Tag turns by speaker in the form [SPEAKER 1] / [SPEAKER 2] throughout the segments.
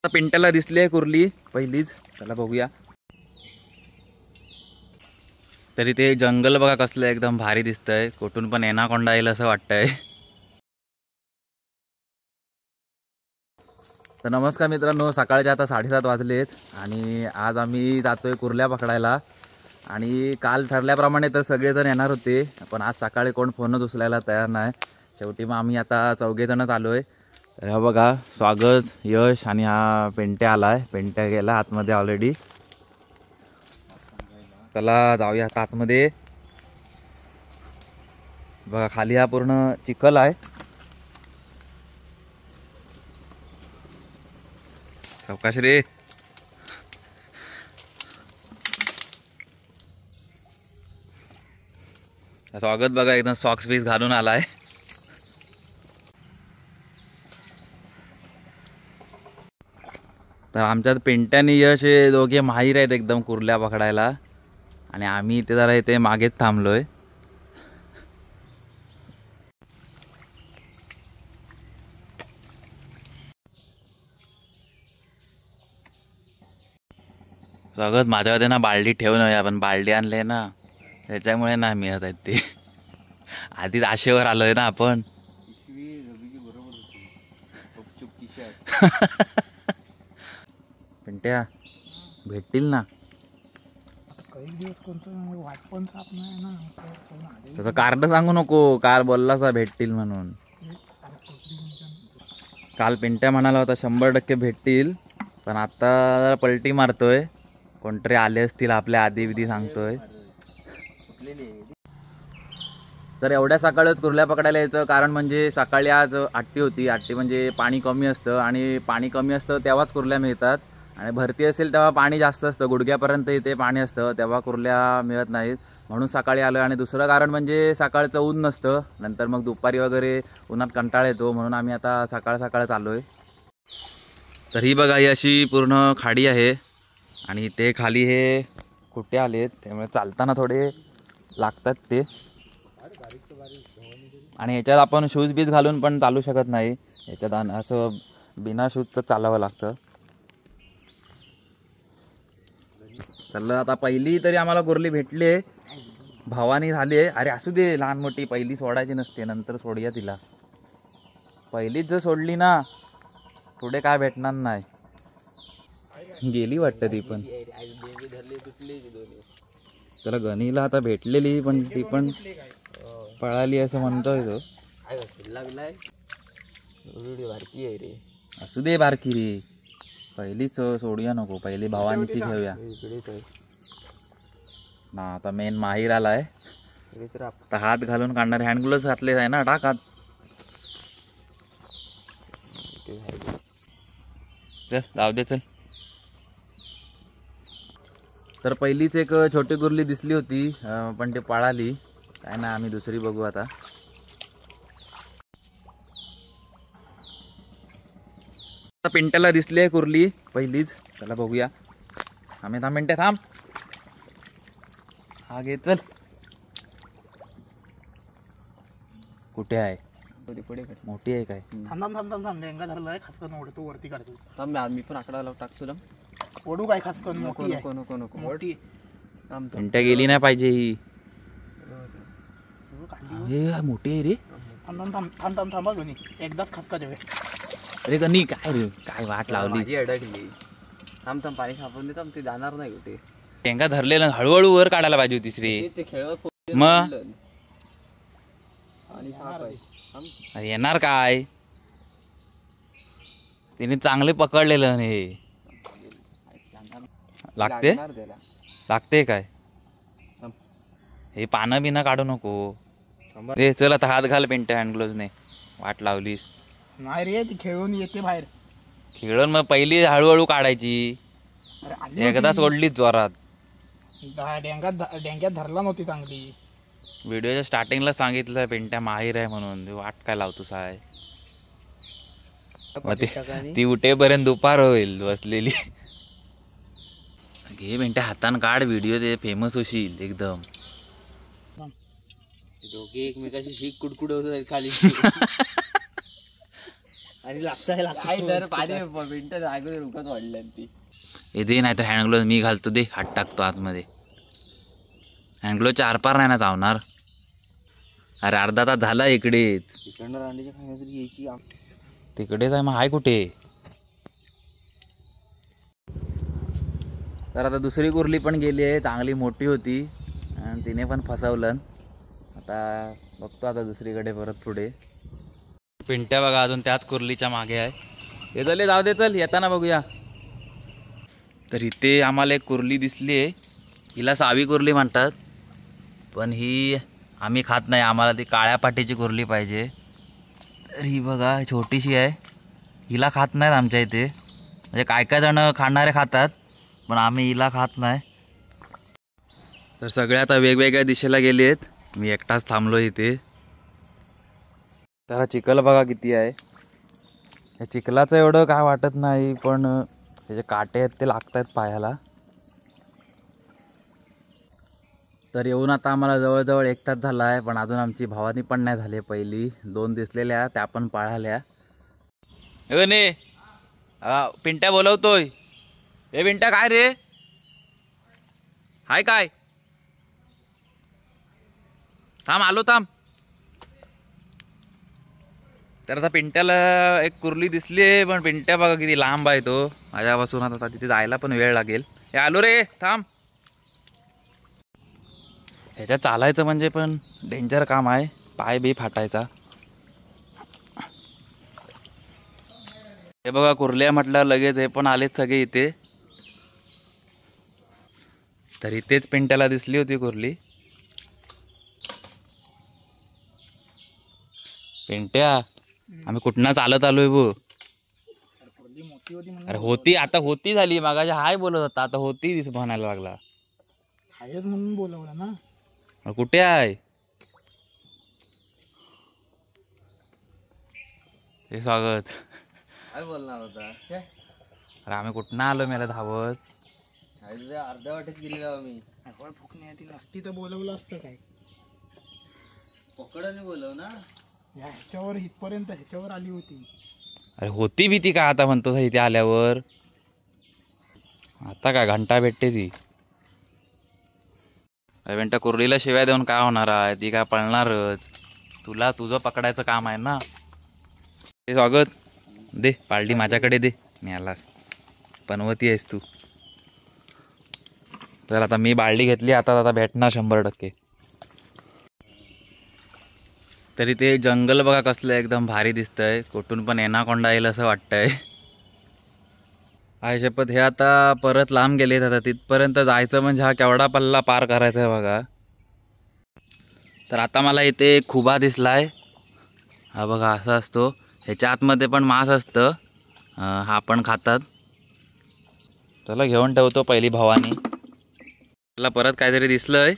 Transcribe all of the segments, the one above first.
[SPEAKER 1] पिंट्याला दिसली आहे कुर्ली पहिलीच, त्याला बघूया. तरी ते जंगल बघा कसलं एकदम भारी दिसतंय, कुठून पण एनाकोंडा येईल असं वाटतंय. तर नमस्कार मित्रांनो, सकाळचे आता 7:30 वाजलेत आणि आज आम्ही जातोय कुर्ल्या पकडायला. आणि काल ठरल्याप्रमाणे तर सगळेजण येणार होते, पण आज सकाळी कोण फोनच उचलायला तयार नाही. शेवटी मग आम्ही आता 4 आलोय. तर हा बघा स्वागत, यश आणि हा पेंट्या आलाय. पेंट्या गेला आतमध्ये ऑलरेडी. चला जाऊया आता आतमध्ये. बघा खाली हा पूर्ण चिखल आहे. सावकाश रे. स्वागत बघा एकदम सॉक्स बीस घालून आलाय. तर आमच्यात पेंट्याने यश हे दोघे माहीर आहेत एकदम कुर्ल्या पकडायला, आणि आम्ही इथे जरा इथे मागेच थांबलोय. स्वागत माझ्याकडे ना बाल्डी ठेवून आहे, आपण बाल्डी आणले ना त्याच्यामुळे ना मिळत आहेत ते. आधीच आशेवर आलोय ना आपण. पेंट्या भेटतील ना. त्याचं कार्ड सांगू नको, काल बोललासा भेटतील म्हणून. काल पेंट्या म्हणाला होता 100% भेटतील, पण आता पलटी मारतोय. कोणतरी आले असतील आपल्या आधी विधी सांगतोय. तर एवढ्या सकाळच कुर्ल्या पकडायला यायचं कारण म्हणजे सकाळी आज आट्टी होती. आट्टी म्हणजे पाणी कमी असतं, आणि पाणी कमी असतं तेव्हाच कुर्ल्या मिळतात. आणि भरती असेल तेव्हा पाणी जास्त असतं, गुडघ्यापर्यंत इथे पाणी असतं, तेव्हा कुर्ल्या मिळत नाहीत. म्हणून सकाळी आलो. आणि दुसरं कारण म्हणजे सकाळचं ऊन नसतं, नंतर मग दुपारी वगैरे उन्हात कंटाळा येतो, म्हणून आम्ही आता सकाळच आलोय. तर ही बघा ही अशी पूर्ण खाडी आहे, आणि ते खाली हे कुठे आलेत त्यामुळे चालताना थोडे लागतात ते. आणि ह्याच्यात आपण शूज बीज घालून पण चालू शकत नाही, ह्याच्यात असं बिना शूजचं चालावं लागतं. तर आता पहिली तरी आम्हाला कुर्ली भेटली, भावानी झाली. अरे असू दे, लहान मोठी पहिली सोडायची नसते, नंतर सोडूया तिला. पहिलीच जर सोडली ना पुढे काय भेटणार नाही. गेली वाटतं ती पण. त्याला गणीला आता भेटलेली, पण ती पण पळाली असं म्हणतोय तो. असू दे बारकी रे, पहिलीच सोडूया नको, पहिली भावानीची घेऊया ना. आता मेन माहीर आलाय, आता हात घालून काढणारे. हँड ग्लोव्स घातले आहे ना, टाक हात. चल जाऊ दे चल. तर पहिलीच एक छोटी कुर्ली दिसली होती, पण ते पळाली. काय ना, आम्ही दुसरी बघू आता. पिंट्याला दिसली आहे कुर्ली पहिलीच, त्याला बघूया. आम्ही 10 मिनिटं थांब. हा घे चल. कुठे आहे? मोठी आहे काय?
[SPEAKER 2] थांब लेंगा धरलाय, खसकन ओढतो वरती काढतो.
[SPEAKER 3] थांब मी पण आकडा लावून टाकतो.
[SPEAKER 2] ओढू काय खसकन?
[SPEAKER 3] नको नको नको नको
[SPEAKER 2] मोठी.
[SPEAKER 1] पिंट्या गेली नाही पाहिजे ही. हे मोठी आहे रे.
[SPEAKER 2] थांबा गणी, एकदाच खसका देवे.
[SPEAKER 1] अरे गणी काय रे, काय वाट लावली.
[SPEAKER 3] माझी अडकली. थांब पाणी सापडून देतो, ते जाणार नाही कुठे.
[SPEAKER 1] टेंगा धरलेलं हळूहळू वर काढायला पाहिजे होतीस रे.
[SPEAKER 3] ते खेळत
[SPEAKER 1] मग
[SPEAKER 3] आणि साप आहे.
[SPEAKER 1] येणार काय, तिने चांगले पकडलेलं. हे लागते काय? हे पानं बिना काढू नको रे. चल आता हात घाल पेंट्या, हँड ग्लोव्हजने. वाट लावलीस
[SPEAKER 2] नाही रे, ती खेळून येते बाहेर.
[SPEAKER 1] खेळून मग पहिली हळूहळू काढायची, एकदा सोडलीच जोरात.
[SPEAKER 2] डेंग्यात धरला नव्हती चांगली.
[SPEAKER 1] व्हिडिओच्या स्टार्टिंगला सांगितलं पिंट्या माहीर आहे म्हणून, वाट काय लावतोस आहे. मग ती उठेपर्यंत दुपार होईल बसलेली. घे पिंट्या हातान काढ व्हिडिओ, ते फेमस होशील एकदम.
[SPEAKER 3] दोघे एकमेकाची शीक कुडकुडवत खाली
[SPEAKER 2] आणि लागतं
[SPEAKER 3] पाणी मिनिटं जागेवर रुकत वाढल्या ती.
[SPEAKER 1] हे दे, नाही तर हँडग्लोव्ह मी घालतो, दे. हात टाकतो आतमध्ये. हँडग्लोव्ह 4 नाही ना चावणार. अरे अर्धा तास झाला इकडेच.
[SPEAKER 3] तिकडनं रांडीच्या खाण्यातरी यायची
[SPEAKER 1] तिकडेच आहे. मग हाय कुठे? तर आता दुसरी कुर्ली पण गेली आहे, चांगली मोठी होती आणि तिने पण फसवलं. आता बघतो आता दुसरीकडे परत पुढे. पिंट्या बघा अजून त्याच कुर्लीच्या मागे आहे. हे चले जाऊ दे, चल येताना बघूया. तर इथे आम्हाला एक कुर्ली दिसली आहे. हिला सावी कुर्ली म्हणतात, पण ही आम्ही खात नाही. आम्हाला ती काळ्या पाटीची कुर्ली पाहिजे. तर ही बघा छोटीशी आहे, हिला खात नाहीत आमच्या इथे. म्हणजे काय काय जण खाणारे खातात, पण आम्ही हिला खात नाही. तर सगळे आता वेगवेगळ्या दिशेला गेले आहेत. मी एकटाच थांबलो इथे. तर चिखल बघा किती आहे. या चिखलाचं एवढं काय वाटत नाही, पण त्याचे काटे आहेत ते लागत आहेत पायाला. तर येऊन आता आम्हाला जवळजवळ 1 तास झाला आहे, पण अजून आमची भवानी पण नाही झाली. पहिली 2 दिसलेल्या त्या पण पळाल्या. ने पिंट्या बोलवतोय. ए पिंट्या काय रे, हाय काय? थांब आलो, थांब. तर आता पिंट्याला एक कुर्ली दिसली आहे, पण पिंट्या बघा किती लांब आहे तो माझ्यापासून. आता तिथे जायला पण वेळ लागेल. हे आलो रे, थांब. ह्याच्यात चालायचं म्हणजे पण डेंजर काम आहे, पाय बी फाटायचा. हे बघा कुर्ल्या म्हटलं लगेच हे पण आलेत सगळे इथे. तर इथेच पिंट्याला दिसली होती कुर्ली. पिंट्या आम्ही कुठनं चालत आलोय बो. अरे होती, आता होती झाली. मागाशी हाय बोलत होता, आता होती दिस म्हणायला लागला.
[SPEAKER 2] हायच म्हणून बोलवलं ना.
[SPEAKER 1] कुठे आहे हे स्वागत?
[SPEAKER 3] काय बोलणार होता?
[SPEAKER 1] अरे आम्ही कुठनं आलो मला धावत.
[SPEAKER 3] अर्ध्या वाटेत गेली ना मी.
[SPEAKER 2] फुकणे ती नसती तर बोलवलं असतं काय.
[SPEAKER 3] पकडाने बोलव ना.
[SPEAKER 2] ह्याच्यावर इथपर्यंत ह्याच्यावर आली होती.
[SPEAKER 1] अरे होती भीती का आता म्हणतो इथे आल्यावर? आता काय घंटा भेटते ती. अरे बेंटा कुर्लीला शिव्या देऊन काय होणार आहे, ती काय पळणारच. तुला तुझं पकडायचं काम आहे ना. ते स्वागत दे, पालटी माझ्याकडे दे. मी आलास पनवती आहेस तू. तर आता मी बालडी घेतली, आता भेटणार 100%. तरी ते जंगल बघा कसलं एकदम भारी दिसतंय. कुठून पण एनाकोंडा येईल असं वाटतंय. आय शपथ, हे आता परत लांब गेलेत. आता तिथपर्यंत जायचं म्हणजे हा केवढा पल्ला पार करायचा आहे बघा. तर आता मला इथे खुबा दिसलाय. हा बघा असा असतो. ह्याच्या आतमध्ये पण मांस असतं, हा पण खातात. त्याला घेऊन ठेवतो पहिली भवानी. त्याला परत काहीतरी दिसलंय.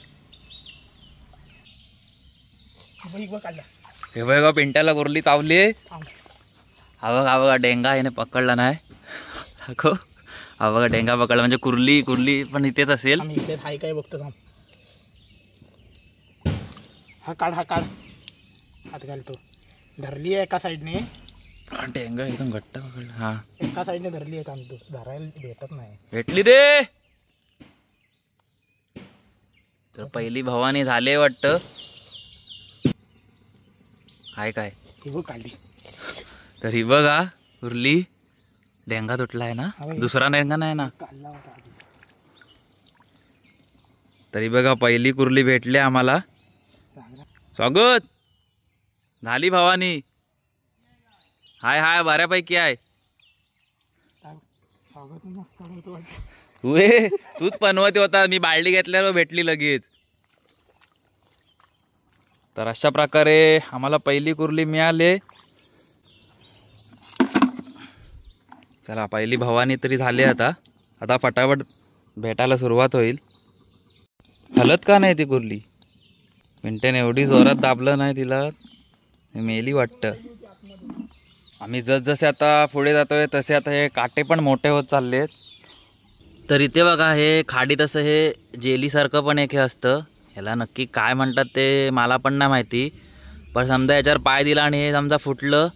[SPEAKER 1] हे बघा पिंट्याला कुर्ली चावली. हा बघा डेंगा याने पकडला नाही. हा बघा डेंगा पकडला म्हणजे कुर्ली पण इथेच असेल.
[SPEAKER 2] हाय काय बघतो थांब. हा काढ हात घालतो. धरली आहे एका साईडने.
[SPEAKER 1] डेंगा एकदम घट्ट पकडला. हा
[SPEAKER 2] एका साईडने धरली आहे. थांब, धरायला भेटत नाही.
[SPEAKER 1] भेटली रे. तर पहिली भवानी झाले वाटतं. हाय काय
[SPEAKER 2] ही बघ काढली.
[SPEAKER 1] तर ही बघा कुर्ली. डेंगा तुटला आहे ना, दुसरा डेंगा नाही ना. तरी बघा पहिली कुर्ली भेटली आम्हाला. स्वागत झाली भवानी. हाय बऱ्यापैकी आहे. तूच पनवती होता, मी बालडी घेतल्यावर भेटली लगेच. तर अशा प्रकारे आम्हाला पहिली कुर्ली मिळाली. चला पहिली भवानी तरी झाली. आता फटाफट भेटायला सुरुवात होईल. हलत का नाही ती कुर्ली? पिंट्याने एवढी जोरात दाबलं नाही तिला, मेली वाटतं. आम्ही जसजसे आता पुढे जातोय तसे आता हे काटे पण मोठे होत चाललेत. तर इथे बघा हे खाडीत असं हे जेलीसारखं पण एक हे असतं, ह्याला नक्की काय म्हणतात ते मला पण नाही माहिती. पण समजा याच्यावर पाय दिला आणि हे समजा फुटलं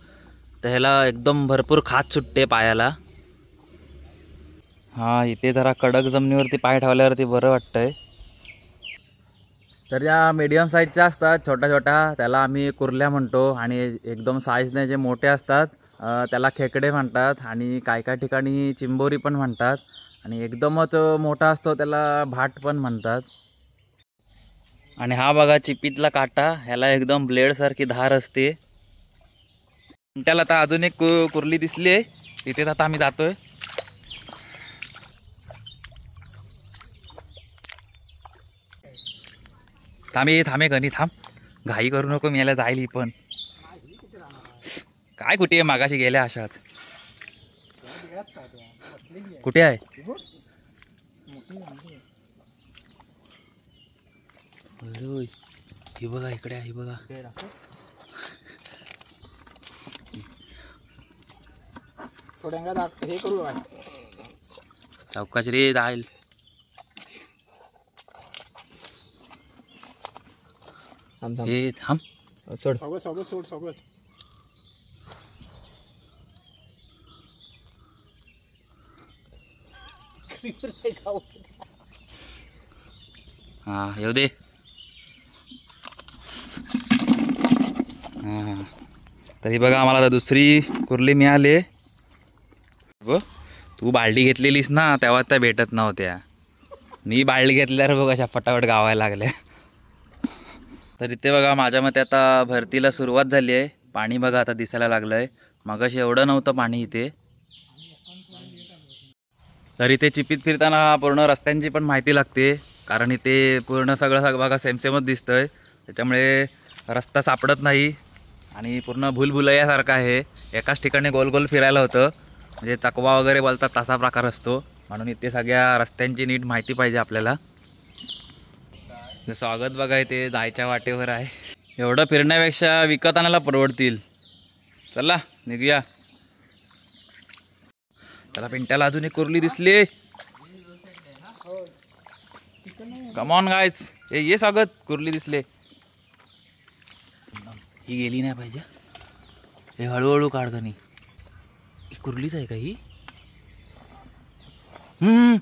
[SPEAKER 1] तर ह्याला एकदम भरपूर खाज सुटते पायाला. हां, इथे जरा कडक जमिनीवरती पाय ठेवल्यावरती बरं वाटतंय. तर या मीडियम साईजच्या असतात छोट्या छोट्या, त्याला आम्ही कुर्ल्या म्हणतो. आणि एकदम साईजने जे मोठे असतात त्याला खेकडे म्हणतात. आणि काय काय ठिकाणी चिंबोरी पण म्हणतात. आणि एकदमच मोठा असतो त्याला भाट पण म्हणतात. आणि हा बघा चिपीतला काटा, ह्याला एकदम ब्लेडसारखी धार असते. त्याला आता अजून एक कुर्ली दिसली आहे, तिथेच आता आम्ही जातोय. थांबे गणी थांब, घाई करू नको, मी याला जाईल. ही पण काय कुठे आहे, मागाशी गेल्या अशाच. कुठे आहे? ही बघा इकडे आहे, बघा.
[SPEAKER 2] थोड्या हे करू काय
[SPEAKER 1] चौकाच रे जाईल. हे थांब,
[SPEAKER 3] सोड.
[SPEAKER 2] सगळं सोड सगळं.
[SPEAKER 1] हा येऊ दे. हां, तरी बघा आम्हाला आता दुसरी कुर्ली मिळाली. बघ, तू बाल्डी घेतलेलीस ना तेव्हा त्या भेटत नव्हत्या. मी बाल्डी घेतल्यावर बघ अशा फटाफट गावायला लागल्या. तर इथे बघा माझ्या मते आता भरतीला सुरुवात झाली आहे. पाणी बघा आता दिसायला लागलं आहे, मगाशी एवढं नव्हतं पाणी इथे. तर इथे चिपीत फिरताना पूर्ण रस्त्यांची पण माहिती लागते, कारण इथे पूर्ण सगळं बघा सेमसेमच दिसतंय. त्याच्यामुळे रस्ता सापडत नाही आणि पूर्ण भूलभुलैयासारखं आहे. एकाच ठिकाणी गोल गोल फिरायला होतं, म्हणजे चकवा वगैरे बोलतात तसा प्रकार असतो. म्हणून इथे सगळ्या रस्त्यांची नीट माहिती पाहिजे आपल्याला. स्वागत बघा इथे जायच्या वाटेवर आहे. एवढं फिरण्यापेक्षा विकत आणायला परवडतील. चला निघूया. त्याला पिंट्याला अजून एक कुर्ली दिसली. कम ऑन गाइस, ये स्वागत, कुर्ली दिसले. ही गेली नाही पाहिजे, हे हळूहळू काढ गणी. ही कुर्लीच आहे का ही?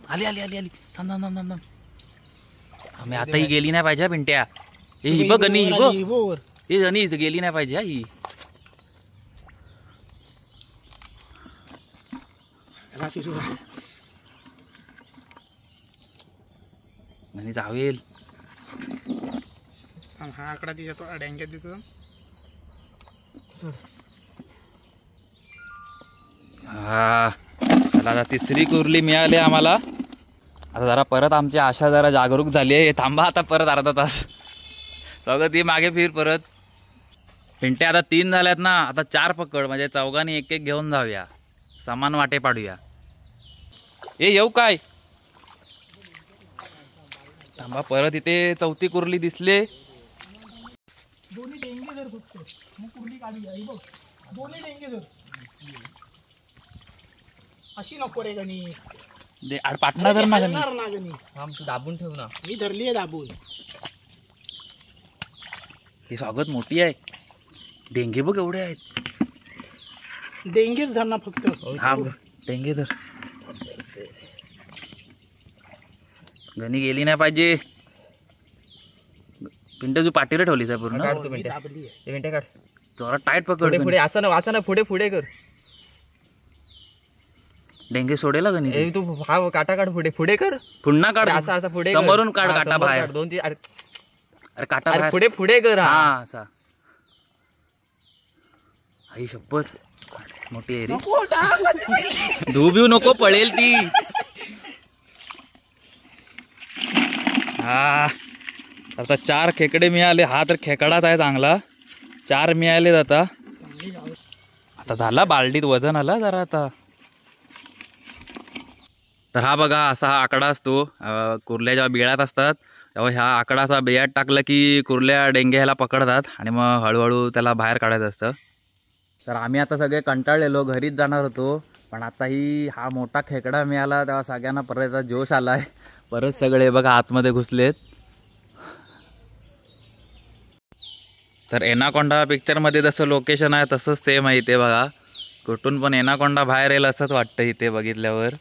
[SPEAKER 1] आली आली आली आली. थांब थांब थांब थांब थांब. आम्ही आता ही गेली नाही पाहिजे पिंट्या. ही बघ गणी, ही बघ, ही गणी गेली नाही पाहिजे ही. गणी जावेल.
[SPEAKER 2] हा आकडा तिथे डेंग्यात दिसतो.
[SPEAKER 1] हा, आता तिसरी कुर्ली मिळाली आम्हाला. आता जरा परत आमची आशा जरा जागरूक झाली आहे. थांबा आता परत अर्धा तास. स्वागत ये मागे फिर परत. पिंट्या आता 3 झाल्यात ना, आता 4 पकड, म्हणजे चौघांनी एक एक घेऊन जाऊया, समान वाटे पाडूया. ए येऊ काय? थांबा, परत इथे चौथी कुर्ली दिसले.
[SPEAKER 2] दोन्ही डेंगे जर फक्त मग कुर्ली काढूया. बघ दोन्ही डेंगे जर अशी नको रे गणी.
[SPEAKER 1] पाटणा धर ना
[SPEAKER 2] गणी.
[SPEAKER 3] थांब, तू दाबून ठेव ना.
[SPEAKER 2] मी धरली आहे दाबून.
[SPEAKER 1] ही स्वागत मोठी आहे. डेंगे बघ एवढे आहेत.
[SPEAKER 2] डेंगेच धर ना फक्त.
[SPEAKER 1] हा डेंगे धर. गणी गेली नाही पाहिजे. पिंट्या तू पाठीला ठेवलीस आहे पूर्ण.
[SPEAKER 3] काढ तू
[SPEAKER 2] मी
[SPEAKER 3] मिनिटं.
[SPEAKER 2] दाबली आहे.
[SPEAKER 3] ते मिनिटं काढ.
[SPEAKER 1] जरा टाईट पकड.
[SPEAKER 3] पुढे पुढे असं ना पुढे पुढे कर.
[SPEAKER 1] डेंगे सोडेला गणी.
[SPEAKER 3] ए तू हा काटा काढ, पुढे पुढे कर.
[SPEAKER 1] पुन्हा काढ.
[SPEAKER 3] असा असा पुढे
[SPEAKER 1] समोरून काढ काटा बाहेर.
[SPEAKER 3] 2 3.
[SPEAKER 1] अरे काटा
[SPEAKER 3] अरे
[SPEAKER 1] बाहेर.
[SPEAKER 3] पुढे पुढे कर.
[SPEAKER 1] हा असा. आई शपथ मोठी आहे रे. धूप येऊ नको, पळेल ती. हा, आता 4 खेकडे मिळाले. हा तर खेकडाच आहे चांगला. 4 मिळाले. आता झाला बालडीत वजन आला जरा आता. तर हा बघा असा हा आकडा असतो. कुर्ल्या जेव्हा बिळात असतात तेव्हा ह्या आकडाचा बियात टाकलं की कुर्ल्या डेंगे ह्याला पकडतात आणि मग हळूहळू त्याला बाहेर काढायचं असतं. तर आम्ही आता सगळे कंटाळलेलो, घरीच जाणार होतो, पण आता हा मोठा खेकडा मिळाला तेव्हा सगळ्यांना परत जोश आलाय. परत सगळे बघा आतमध्ये घुसलेत. तर एनाकोंडा पिक्चरमध्ये जसं लोकेशन आहे तसंच सेम आहे इथे बघा. कुठून पण एनाकोंडा बाहेर येईल असंच वाटतं इथे बघितल्यावर.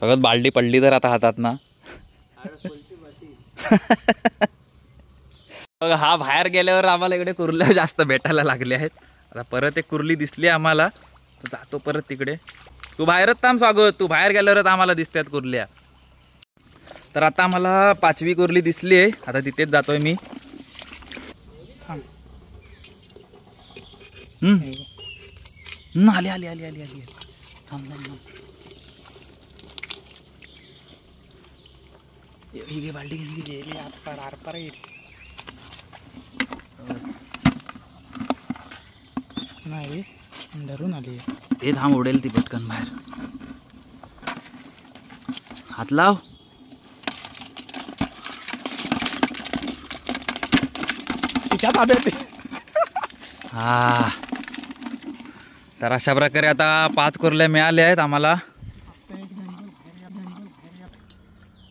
[SPEAKER 1] बघत बालडी पडली तर आता हातात ना. बघा हा बाहेर गेल्यावर आम्हाला इकडे कुर्ल्या जास्त भेटायला लागले आहेत. आता परत एक कुर्ली दिसली आम्हाला, तर जातो परत तिकडे. तू बाहेरच थांब स्वागत, तू बाहेर गेल्यावरच आम्हाला दिसतात कुर्ल्या. तर आता आम्हाला 5वी कुर्ली दिसली आहे, आता तिथेच जातोय मी. आली आली आली आली आली. थांब थांब थांब. ही घे बाल्टी घे.
[SPEAKER 2] आरपार येईल नाही धरून आली.
[SPEAKER 1] ते थांब उडेल ती पटकन बाहेर. हात लाव.
[SPEAKER 2] तिच्या ताब्यात.
[SPEAKER 1] हा तर अशा प्रकारे आता 5 कुर्ल्या मिळाल्या आहेत आम्हाला.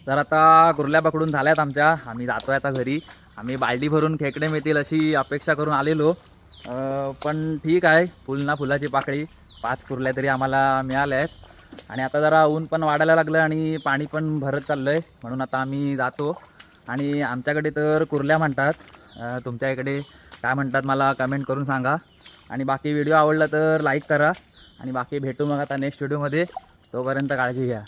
[SPEAKER 1] तर आता कुर्ल्या पकडून झाल्यात आमच्या. आम्ही जातोय आता घरी. आम्ही बाल्डी भरून खेकडे मिळतील अशी अपेक्षा करून आलेलो, पण ठीक आहे, फुल ना फुलाची पाकळी. 5 कुर्ल्या तरी आम्हाला मिळाल्या आहेत. आणि आता जरा ऊन पण वाढायला लागलं आणि पाणी पण भरत चाललं आहे, म्हणून आता आम्ही जातो. आणि आमच्याकडे तर कुर्ल्या म्हणतात, तुमच्या इकडे काय म्हणतात मला कमेंट करून सांगा. आणि बाकी व्हिडिओ आवडला तर लाईक करा. आणि बाकी भेटू मग आता नेक्स्ट व्हिडिओमध्ये. तोपर्यंत काळजी घ्या.